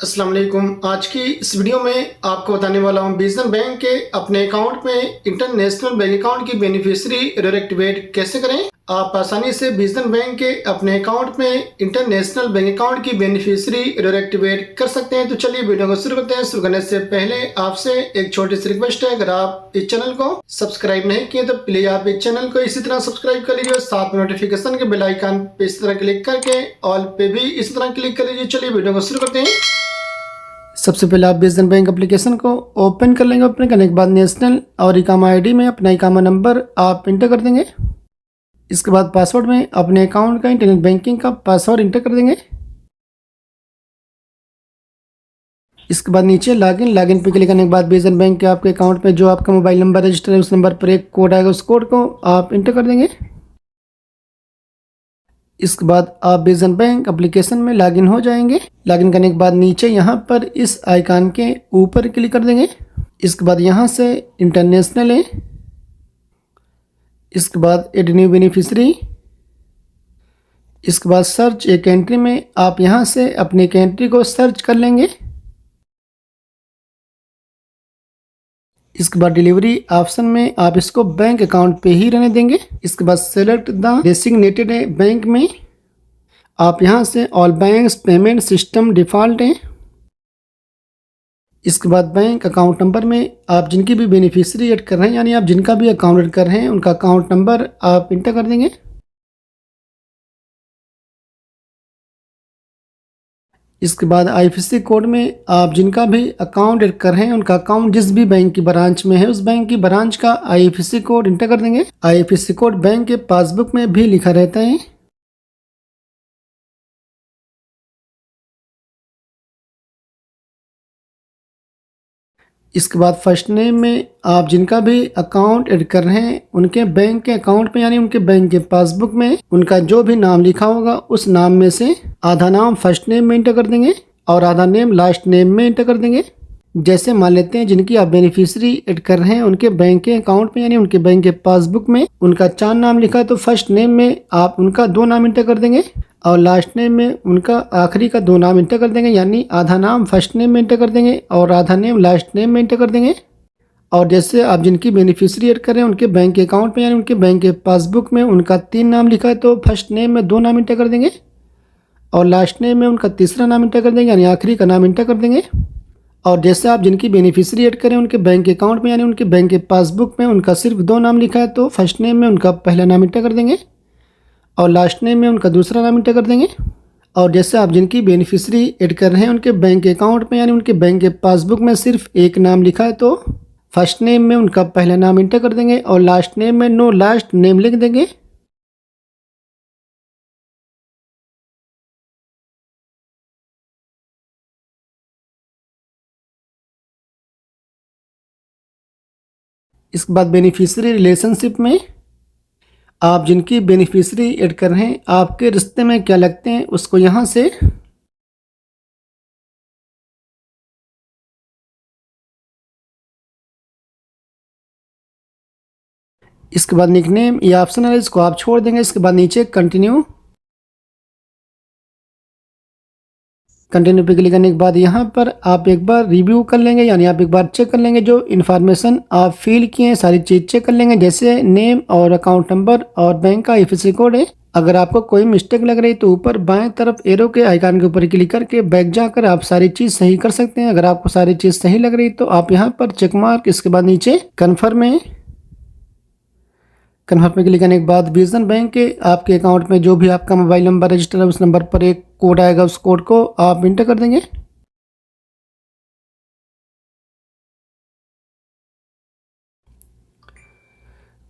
अस्सलाम वालेकुम। आज की इस वीडियो में आपको बताने वाला हूं विजन बैंक के अपने अकाउंट में इंटरनेशनल बैंक अकाउंट की बेनिफिशियरी रीएक्टिवेट कैसे करें। आप आसानी से विजन बैंक के अपने अकाउंट में इंटरनेशनल बैंक अकाउंट की बेनिफिशियरी रीएक्टिवेट कर सकते हैं। तो चलिए वीडियो को शुरू करते हैं। शुरू करने से पहले आपसे एक छोटी सी रिक्वेस्ट है, अगर आप इस चैनल को सब्सक्राइब नहीं किए तो प्लीज आप इस चैनल को इसी तरह सब्सक्राइब कर लीजिए। साथ में नोटिफिकेशन के बेल आइकन पे इस तरह क्लिक करके ऑल पे भी इसी तरह क्लिक कर लीजिए। चलिए वीडियो को शुरू करते हैं। सबसे पहले आप विजन बैंक एप्लीकेशन को ओपन कर लेंगे। ओपन करने के बाद नेशनल और इकामा आईडी में अपना इकामा नंबर आप इंटर कर देंगे। इसके बाद पासवर्ड में अपने अकाउंट का इंटरनेट बैंकिंग का पासवर्ड इंटर कर देंगे। इसके बाद नीचे लॉगिन पे क्लिक करने के बाद विजन बैंक के आपके अकाउंट में जो आपका मोबाइल नंबर रजिस्टर है उस नंबर पर एक कोड आएगा, उस कोड को आप इंटर कर देंगे। इसके बाद आप विजन बैंक एप्लीकेशन में लॉगिन हो जाएंगे। लॉगिन करने के बाद नीचे यहाँ पर इस आइकन के ऊपर क्लिक कर देंगे। इसके बाद यहाँ से इंटरनेशनल है। इसके बाद एड न्यू बेनिफिशियरी। इसके बाद सर्च ए कंट्री में आप यहाँ से अपने कंट्री को सर्च कर लेंगे। इसके बाद डिलीवरी ऑप्शन में आप इसको बैंक अकाउंट पे ही रहने देंगे। इसके बाद सेलेक्ट द डेसिग्नेटेड बैंक में आप यहाँ से all banks payment system default है। इसके बाद बैंक अकाउंट नंबर में आप जिनकी भी बेनिफिशियरी ऐड कर रहे हैं, यानी आप जिनका भी अकाउंट ऐड कर रहे हैं उनका अकाउंट नंबर आप इंटर कर देंगे। इसके बाद आईएफएससी कोड में आप जिनका भी अकाउंट ऐड कर रहे हैं उनका अकाउंट जिस भी बैंक की ब्रांच में है उस बैंक की ब्रांच का आईएफएससी कोड इंटर कर देंगे। आईएफएससी कोड बैंक के पासबुक में भी लिखा रहता है। इसके बाद फर्स्ट नेम में आप जिनका भी अकाउंट ऐड कर रहे हैं उनके बैंक के अकाउंट में यानी उनके बैंक के पासबुक में उनका जो भी नाम लिखा होगा उस नाम में से आधा नाम फर्स्ट नेम में इंटर कर देंगे और आधा नेम लास्ट नेम में इंटर कर देंगे। जैसे मान लेते हैं जिनकी आप बेनिफिशियरी ऐड कर रहे हैं उनके बैंक के अकाउंट में यानी उनके बैंक के पासबुक में उनका 4 नाम लिखा है तो फर्स्ट नेम में आप उनका 2 नाम इंटर कर देंगे और लास्ट नेम में उनका आखिरी का 2 नाम इंटर कर देंगे, यानी आधा नाम फर्स्ट नेम में इंटर कर देंगे और आधा नेम लास्ट नेम में इंटर कर देंगे। और जैसे आप जिनकी बेनिफिशियरी ऐड कर रहे हैं उनके बैंक के अकाउंट में यानी उनके बैंक के पासबुक में उनका 3 नाम लिखा है तो फर्स्ट नेम में 2 नाम इंटर कर देंगे और लास्ट नेम में उनका तीसरा नाम इंटर कर देंगे यानी आखिरी का नाम इंटर कर देंगे। और जैसे आप जिनकी बेनिफिशियरी ऐड करें उनके बैंक के अकाउंट में यानी उनके बैंक के पासबुक में उनका सिर्फ 2 नाम लिखा है तो फर्स्ट नेम में उनका पहला नाम इंटर कर देंगे और लास्ट नेम में उनका दूसरा नाम इंटर कर देंगे। और जैसे आप जिनकी बेनिफिशियरी ऐड कर रहे हैं उनके बैंक के अकाउंट में यानी उनके बैंक के पासबुक में सिर्फ एक नाम लिखा है तो फर्स्ट नेम में उनका पहला नाम इंटर कर देंगे और लास्ट नेम में नो लास्ट नेम लिख देंगे। इसके बाद बेनिफिशियरी रिलेशनशिप में आप जिनकी बेनिफिशियरी ऐड कर रहे हैं आपके रिश्ते में क्या लगते हैं उसको यहाँ से इसके बाद निकनेम ये ऑप्शनल है, इसको आप छोड़ देंगे। इसके बाद नीचे कंटिन्यू पे क्लिक करने के बाद यहाँ पर आप एक बार रिव्यू कर लेंगे यानी आप एक बार चेक कर लेंगे जो इन्फॉर्मेशन आप फिल किए हैं सारी चीज़ चेक कर लेंगे, जैसे नेम और अकाउंट नंबर और बैंक का आईएफएससी कोड है। अगर आपको कोई मिस्टेक लग रही तो ऊपर बाएं तरफ एरो के आइकन के ऊपर क्लिक करके बैक जाकर आप सारी चीज़ सही कर सकते हैं। अगर आपको सारी चीज़ सही लग रही तो आप यहाँ पर चेक मार्क, इसके बाद नीचे कन्फर्म है। कन्फर्म पे क्लिक करने के बाद विजन बैंक के आपके अकाउंट में जो भी आपका मोबाइल नंबर रजिस्टर है उस नंबर पर एक कोड आएगा, उस कोड को आप इंटर कर देंगे।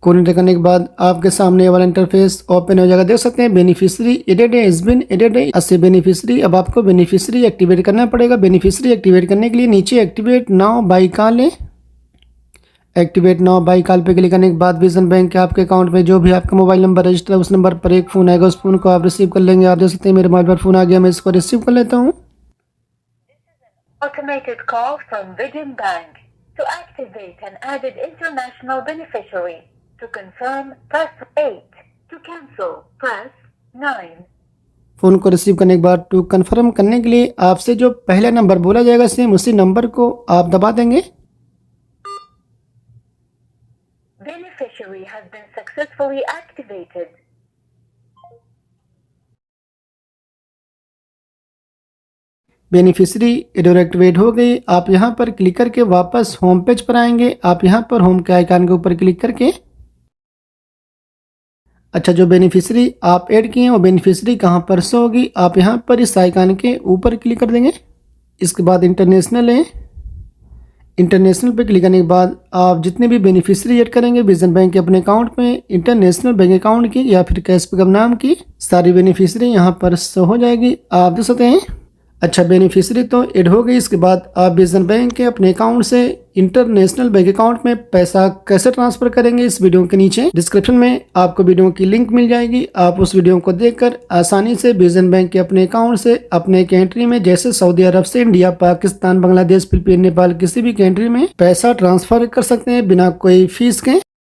कोड इंटर करने के बाद आपके सामने वाला इंटरफेस ओपन हो जाएगा। देख सकते हैं बेनिफिशियरी एडेड है, इज बिन एडेड है। अस्सी बेनिफिशियरी अब आपको बेनिफिशियरी एक्टिवेट करना पड़ेगा। बेनिफिशियरी एक्टिवेट करने के लिए नीचे एक्टिवेट नाउ बाई कॉल है। एक्टिवेट नाउ बाई कॉल पे क्लिक करने के बाद विजन बैंक के आपके अकाउंट में जो भी आपका मोबाइल नंबर रजिस्टर है उस नंबर पर एक फ़ोन आएगा, उस फोन को आप रिसीव कर लेंगे। आप देख सकते हैं मेरे मोबाइल पर फ़ोन आ गया, मैं इसको रिसीव कर लेता हूँ। Automated call from Vision Bank. To activate an added international beneficiary. To confirm, press 8. To cancel, press 9. Phone को रिसीव करने के बाद टू कन्फर्म करने के लिए आपसे जो पहला नंबर बोला जाएगा सेम उसी नंबर को आप दबा देंगे। Beneficiary has been successfully activated. Beneficiary activate हो गई। आप यहाँ पर क्लिक करके वापस होम पेज पर आएंगे। आप यहाँ पर होम के आइकन के ऊपर क्लिक करके अच्छा जो बेनिफिशियरी आप ऐड किए हैं वो बेनिफिशियरी कहाँ पर शो होगी, आप यहाँ पर इस आइकन के ऊपर क्लिक कर देंगे। इसके बाद इंटरनेशनल है, इंटरनेशनल पे क्लिक करने के बाद आप जितने भी बेनिफिशियरी ऐड करेंगे विजन बैंक के अपने अकाउंट में, इंटरनेशनल बैंक अकाउंट की या फिर कैश पिकअप नाम की, सारी बेनिफिशियरी यहाँ पर शो हो जाएगी। आप देख सकते हैं। अच्छा बेनिफिशियरी तो ऐड हो गई। इसके बाद आप विजन बैंक के अपने अकाउंट से इंटरनेशनल बैंक अकाउंट में पैसा कैसे ट्रांसफर करेंगे, इस वीडियो के नीचे डिस्क्रिप्शन में आपको वीडियो की लिंक मिल जाएगी। आप उस वीडियो को देखकर आसानी से विजन बैंक के अपने अकाउंट से अपने कंट्री में जैसे सऊदी अरब से इंडिया, पाकिस्तान, बांग्लादेश, फिलीपीन, नेपाल किसी भी कंट्री में पैसा ट्रांसफर कर सकते हैं बिना कोई फीस के।